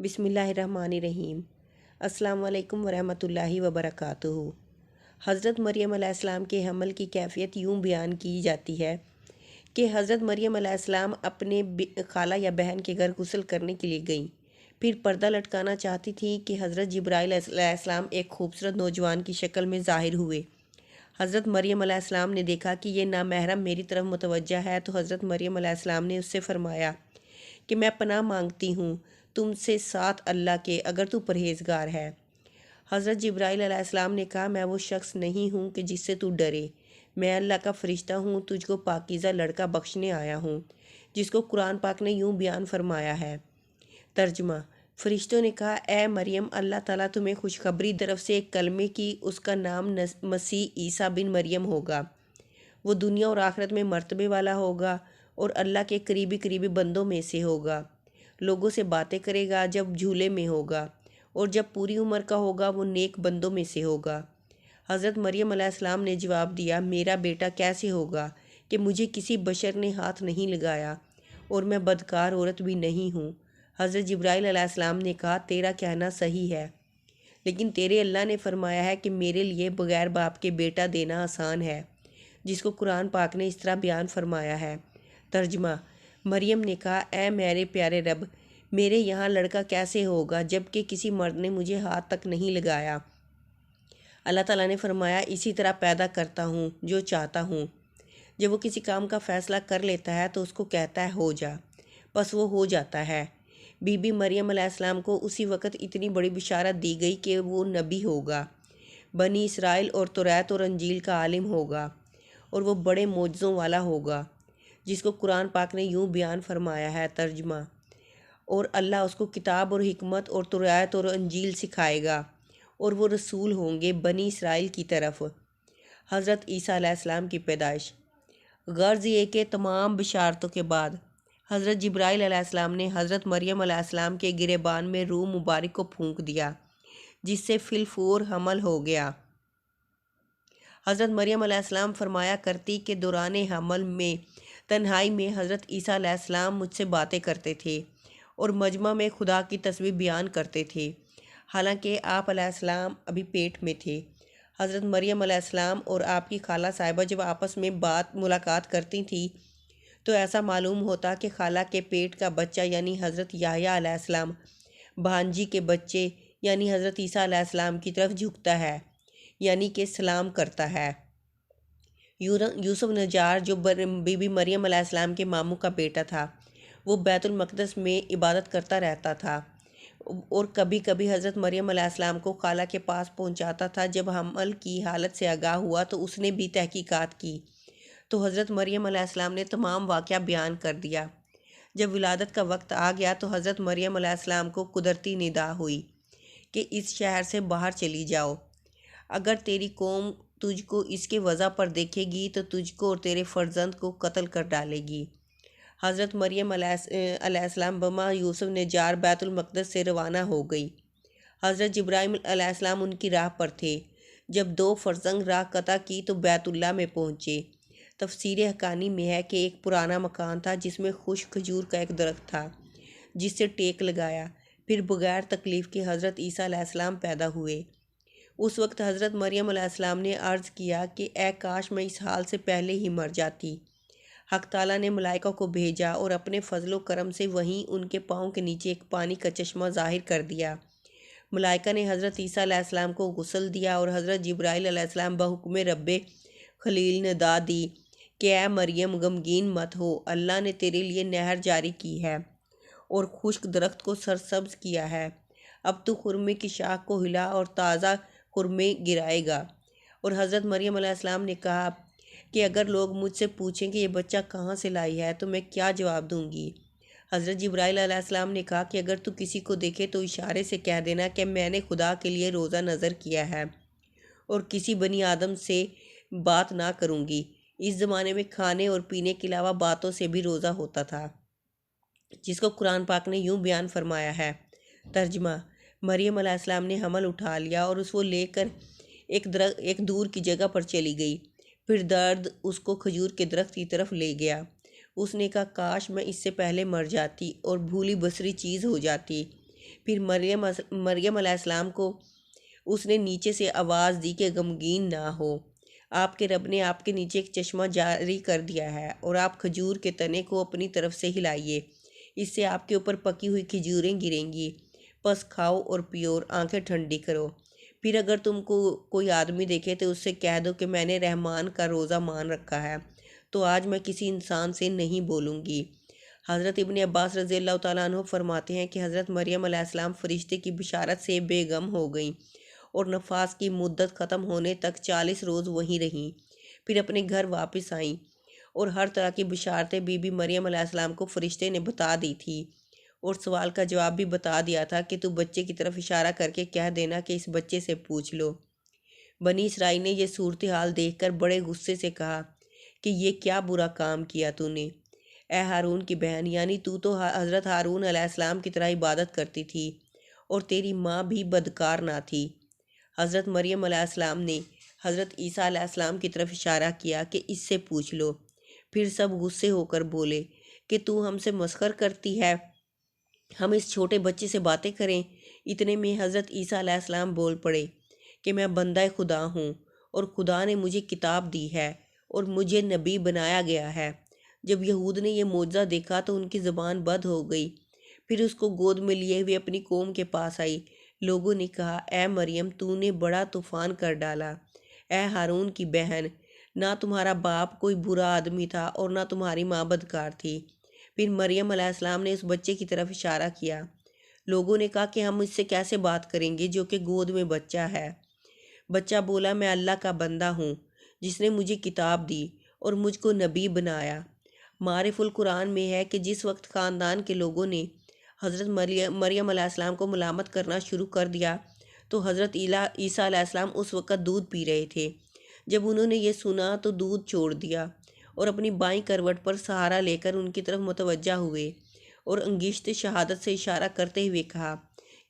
بسم اللہ الرحمن الرحیم۔ السلام علیکم ورحمۃ اللہ وبرکاتہ۔ حضرت مریم علیہ السلام کے حمل کی کیفیت یوں بیان کی جاتی ہے کہ حضرت مریم علیہ السلام اپنے خالہ یا بہن کے گھر غسل کرنے کے لیے گئیں۔ پھر پردہ لٹکانا چاہتی تھیں کہ حضرت جبرائیل علیہ السلام ایک خوبصورت نوجوان کی شکل میں ظاہر ہوئے۔ حضرت مریم علیہ السلام نے دیکھا کہ یہ نامحرم میری طرف متوجہ ہے، تو حضرت مریم علیہ السلام نے اس سے فرمایا کہ میں پناہ مانگتی ہوں تم سے ساتھ اللہ کے، اگر تو پرہیزگار ہے۔ حضرت جبرائیل علیہ السلام نے کہا، میں وہ شخص نہیں ہوں کہ جس سے تو ڈرے، میں اللہ کا فرشتہ ہوں، تجھ کو پاکیزہ لڑکا بخشنے آیا ہوں، جس کو قرآن پاک نے یوں بیان فرمایا ہے۔ ترجمہ: فرشتوں نے کہا، اے مریم، اللہ تعالیٰ تمہیں خوشخبری طرف سے ایک کلمے کی، اس کا نام مسیح عیسیٰ بن مریم ہوگا۔ وہ دنیا اور آخرت میں مرتبے والا ہوگا اور اللہ کے قریبی بندوں میں سے ہوگا۔ لوگوں سے باتیں کرے گا جب جھولے میں ہوگا، اور جب پوری عمر کا ہوگا وہ نیک بندوں میں سے ہوگا۔ حضرت مریم علیہ السلام نے جواب دیا، میرا بیٹا کیسے ہوگا کہ مجھے کسی بشر نے ہاتھ نہیں لگایا اور میں بدکار عورت بھی نہیں ہوں۔ حضرت جبرائیل علیہ السلام نے کہا، تیرا کہنا صحیح ہے، لیکن تیرے اللہ نے فرمایا ہے کہ میرے لیے بغیر باپ کے بیٹا دینا آسان ہے، جس کو قرآن پاک نے اس طرح بیان فرمایا ہے۔ ترجمہ: مریم نے کہا، اے میرے پیارے رب، میرے یہاں لڑکا کیسے ہوگا جب کہ کسی مرد نے مجھے ہاتھ تک نہیں لگایا۔ اللہ تعالیٰ نے فرمایا، اسی طرح پیدا کرتا ہوں جو چاہتا ہوں۔ جب وہ کسی کام کا فیصلہ کر لیتا ہے تو اس کو کہتا ہے ہو جا، بس وہ ہو جاتا ہے۔ بی بی مریم علیہ السلام کو اسی وقت اتنی بڑی بشارت دی گئی کہ وہ نبی ہوگا، بنی اسرائیل اور توریت اور انجیل کا عالم ہوگا، اور وہ بڑے معجزوں والا ہوگا، جس کو قرآن پاک نے یوں بیان فرمایا ہے۔ ترجمہ: اور اللہ اس کو کتاب اور حکمت اور توریت اور انجیل سکھائے گا، اور وہ رسول ہوں گے بنی اسرائیل کی طرف۔ حضرت عیسیٰ علیہ السلام کی پیدائش۔ غرض یہ کہ تمام بشارتوں کے بعد حضرت جبرائیل علیہ السلام نے حضرت مریم علیہ السلام کے گریبان میں روح مبارک کو پھونک دیا، جس سے فی الفور حمل ہو گیا۔ حضرت مریم علیہ السلام فرمایا کرتی کہ دوران حمل میں تنہائی میں حضرت عیسیٰ علیہ السلام مجھ سے باتیں کرتے تھے اور مجمع میں خدا کی تسبیح بیان کرتے تھے، حالانکہ آپ علیہ السلام ابھی پیٹ میں تھے۔ حضرت مریم علیہ السلام اور آپ کی خالہ صاحبہ جب آپس میں ملاقات کرتی تھیں تو ایسا معلوم ہوتا کہ خالہ کے پیٹ کا بچہ یعنی حضرت یحییٰ علیہ السلام بھانجی کے بچے یعنی حضرت عیسیٰ علیہ السلام کی طرف جھکتا ہے، یعنی کہ سلام کرتا ہے۔ یوسف نجار جو بی بی مریم علیہ السلام کے ماموں کا بیٹا تھا، وہ بیت المقدس میں عبادت کرتا رہتا تھا اور کبھی کبھی حضرت مریم علیہ السلام کو خالہ کے پاس پہنچاتا تھا۔ جب حمل کی حالت سے آگاہ ہوا تو اس نے بھی تحقیقات کی، تو حضرت مریم علیہ السلام نے تمام واقعہ بیان کر دیا۔ جب ولادت کا وقت آ گیا تو حضرت مریم علیہ السلام کو قدرتی ندا ہوئی کہ اس شہر سے باہر چلی جاؤ، اگر تیری قوم تجھ کو اس کے وضع پر دیکھے گی تو تجھ کو اور تیرے فرزند کو قتل کر ڈالے گی۔ حضرت مریم علیہ السلام بما یوسف نجار بیت المقدس سے روانہ ہو گئی۔ حضرت جبرائیل علیہ السلام ان کی راہ پر تھے۔ جب دو فرزند راہ قطع کی تو بیت اللہ میں پہنچے۔ تفسیر حقانی میں ہے کہ ایک پرانا مکان تھا جس میں خشک کھجور کا ایک درخت تھا، جس سے ٹیک لگایا، پھر بغیر تکلیف کے حضرت عیسیٰ علیہ السلام پیدا ہوئے۔ اس وقت حضرت مریم علیہ السلام نے عرض کیا کہ اے کاش میں اس حال سے پہلے ہی مر جاتی۔ حق تعالیٰ نے ملائکہ کو بھیجا اور اپنے فضل و کرم سے وہیں ان کے پاؤں کے نیچے ایک پانی کا چشمہ ظاہر کر دیا۔ ملائکہ نے حضرت عیسیٰ علیہ السلام کو غسل دیا اور حضرت جبرائیل علیہ السلام بحکم رب خلیل ندا دی کہ اے مریم غمگین مت ہو، اللہ نے تیرے لیے نہر جاری کی ہے اور خشک درخت کو سرسبز کیا ہے، اب تو خرمے کی شاخ کو ہلا اور تازہ خرمے گرائے گا۔ اور حضرت مریم علیہ السلام نے کہا کہ اگر لوگ مجھ سے پوچھیں کہ یہ بچہ کہاں سے لائی ہے تو میں کیا جواب دوں گی؟ حضرت جبرائیل علیہ السلام نے کہا کہ اگر تو کسی کو دیکھے تو اشارے سے کہہ دینا کہ میں نے خدا کے لیے روزہ نظر کیا ہے اور کسی بنی آدم سے بات نہ کروں گی۔ اس زمانے میں کھانے اور پینے کے علاوہ باتوں سے بھی روزہ ہوتا تھا، جس کو قرآن پاک نے یوں بیان فرمایا ہے۔ ترجمہ: مریم علیہ السلام نے حمل اٹھا لیا اور اس کو لے کر ایک دور کی جگہ پر چلی گئی۔ پھر درد اس کو کھجور کے درخت کی طرف لے گیا۔ اس نے کہا کاش میں اس سے پہلے مر جاتی اور بھولی بسری چیز ہو جاتی۔ پھر مریم علیہ السلام کو اس نے نیچے سے آواز دی کہ غمگین نہ ہو، آپ کے رب نے آپ کے نیچے ایک چشمہ جاری کر دیا ہے اور آپ کھجور کے تنے کو اپنی طرف سے ہلائیے، اس سے آپ کے اوپر پکی ہوئی کھجوریں گریں گی، پس کھاؤ اور پیو اور آنکھیں ٹھنڈی کرو۔ پھر اگر تم کو کوئی آدمی دیکھے تو اس سے کہہ دو کہ میں نے رحمان کا روزہ مان رکھا ہے، تو آج میں کسی انسان سے نہیں بولوں گی۔ حضرت ابن عباس رضی اللہ تعالیٰ عنہ فرماتے ہیں کہ حضرت مریم علیہ السلام فرشتے کی بشارت سے بے غم ہو گئیں اور نفاس کی مدت ختم ہونے تک 40 روز وہیں رہیں، پھر اپنے گھر واپس آئیں اور ہر طرح کی بشارتیں بی بی مریم علیہ السلام کو فرشتے نے بتا دی تھی اور سوال کا جواب بھی بتا دیا تھا کہ تو بچے کی طرف اشارہ کر کے کہہ دینا کہ اس بچے سے پوچھ لو۔ بنی اسرائیل نے یہ صورتحال دیکھ کر بڑے غصے سے کہا کہ یہ کیا برا کام کیا تو نے، اے ہارون کی بہن، یعنی تو حضرت ہارون علیہ السلام کی طرح عبادت کرتی تھی اور تیری ماں بھی بدکار نہ تھی۔ حضرت مریم علیہ السلام نے حضرت عیسیٰ علیہ السلام کی طرف اشارہ کیا کہ اس سے پوچھ لو، پھر سب غصے ہو کر بولے کہ تو ہم سے مسخر کرتی ہے، ہم اس چھوٹے بچے سے باتیں کریں۔ اتنے میں حضرت عیسیٰ علیہ السلام بول پڑے کہ میں بندہ خدا ہوں اور خدا نے مجھے کتاب دی ہے اور مجھے نبی بنایا گیا ہے۔ جب یہود نے یہ معجزہ دیکھا تو ان کی زبان بند ہو گئی، پھر اس کو گود میں لیے ہوئے اپنی قوم کے پاس آئی۔ لوگوں نے کہا، اے مریم، تو نے بڑا طوفان کر ڈالا۔ اے ہارون کی بہن، نہ تمہارا باپ کوئی برا آدمی تھا اور نہ تمہاری ماں بدکار تھی۔ پھر مریم علیہ السلام نے اس بچے کی طرف اشارہ کیا۔ لوگوں نے کہا کہ ہم اس سے کیسے بات کریں گے جو کہ گود میں بچہ ہے؟ بچہ بولا، میں اللہ کا بندہ ہوں جس نے مجھے کتاب دی اور مجھ کو نبی بنایا۔ معارف القرآن میں ہے کہ جس وقت خاندان کے لوگوں نے حضرت مریم علیہ السلام کو ملامت کرنا شروع کر دیا تو حضرت عیسیٰ علیہ السلام اس وقت دودھ پی رہے تھے۔ جب انہوں نے یہ سنا تو دودھ چھوڑ دیا اور اپنی بائیں کروٹ پر سہارا لے کر ان کی طرف متوجہ ہوئے اور انگشت شہادت سے اشارہ کرتے ہوئے کہا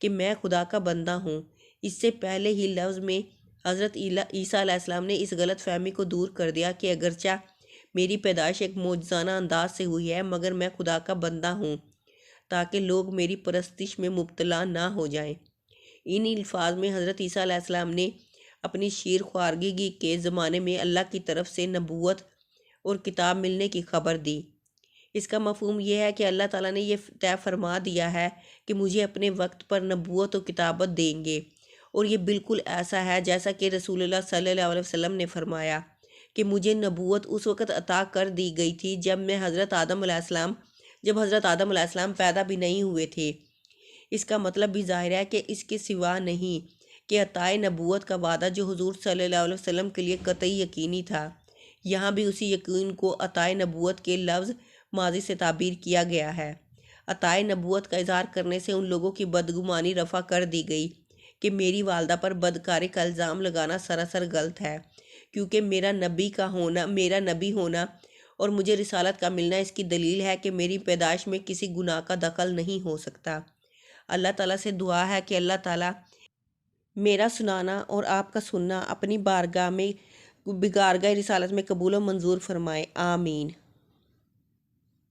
کہ میں خدا کا بندہ ہوں۔ اس سے پہلے ہی لفظ میں حضرت عیسیٰ علیہ السلام نے اس غلط فہمی کو دور کر دیا کہ اگرچہ میری پیدائش ایک معجزانہ انداز سے ہوئی ہے مگر میں خدا کا بندہ ہوں تاکہ لوگ میری پرستش میں مبتلا نہ ہو جائیں۔ ان الفاظ میں حضرت عیسیٰ علیہ السلام نے اپنی شیر خوارگی کے زمانے میں اللہ کی طرف سے نبوت اور کتاب ملنے کی خبر دی۔ اس کا مفہوم یہ ہے کہ اللہ تعالیٰ نے یہ طے فرما دیا ہے کہ مجھے اپنے وقت پر نبوت و کتابت دیں گے، اور یہ بالکل ایسا ہے جیسا کہ رسول اللہ صلی اللہ علیہ وسلم نے فرمایا کہ مجھے نبوت اس وقت عطا کر دی گئی تھی جب حضرت آدم علیہ السلام پیدا بھی نہیں ہوئے تھے۔ اس کا مطلب بھی ظاہر ہے کہ اس کے سوا نہیں کہ عطائے نبوت کا وعدہ جو حضور صلی اللہ علیہ وسلم کے لیے قطعی یقینی تھا، یہاں بھی اسی یقین کو عطائے نبوت کے لفظ ماضی سے تعبیر کیا گیا ہے۔ عطائے نبوت کا اظہار کرنے سے ان لوگوں کی بدگمانی رفع کر دی گئی کہ میری والدہ پر بدکاری کا الزام لگانا سراسر غلط ہے، کیونکہ میرا نبی ہونا اور مجھے رسالت کا ملنا اس کی دلیل ہے کہ میری پیدائش میں کسی گناہ کا دخل نہیں ہو سکتا۔ اللہ تعالیٰ سے دعا ہے کہ اللہ تعالیٰ میرا سنانا اور آپ کا سننا اپنی بارگاہ رسالت میں قبول و منظور فرمائے، آمین۔